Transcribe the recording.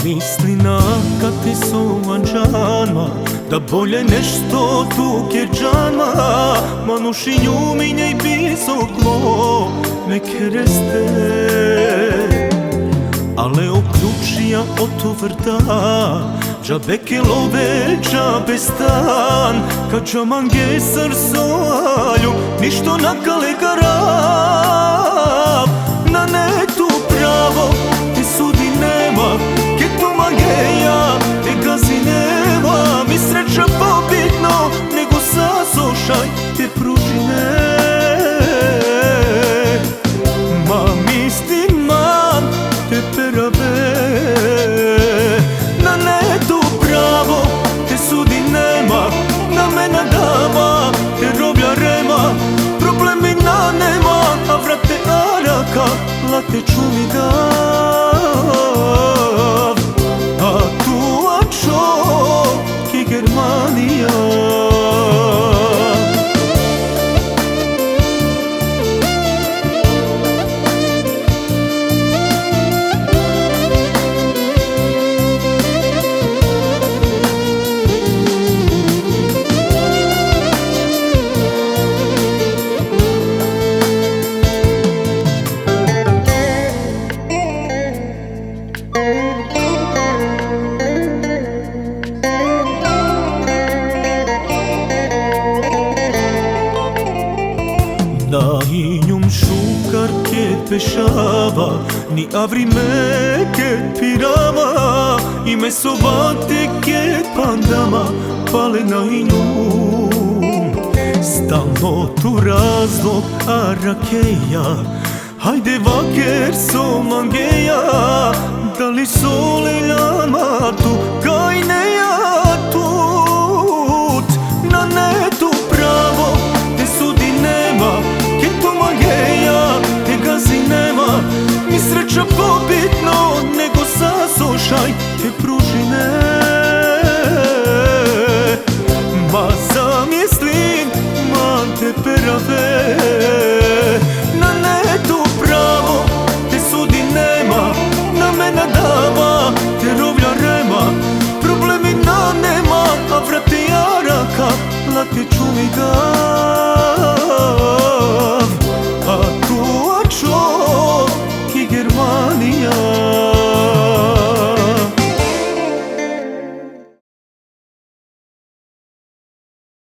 misli na kad ti sovan gjanma Da bolje nešto tu kjer gjanma Manushi njumi njej pisoklo me kereste Ale o ključija oto vrta Džabe kilove, džabe stan Kad džamange srsoalju Ništo nakale garab Na netu pravo Te sudi nema Ke tu mageja Te gazi nema Mi sreća pobitno Nego sasošaj Te pružine Ma misli man Te perave Na netu pravo Te sudi nema Na mena dama Te roblja rema Problemi na nema A vrate araka Late čumi dav A tu ačo Ki Germanija Na injum shukar ket peshava Ni avri me ket pirama I me sobate ket pandama Pale na injum Stalno tu razlog arakeja Hajde vaker so mangeja Da li sole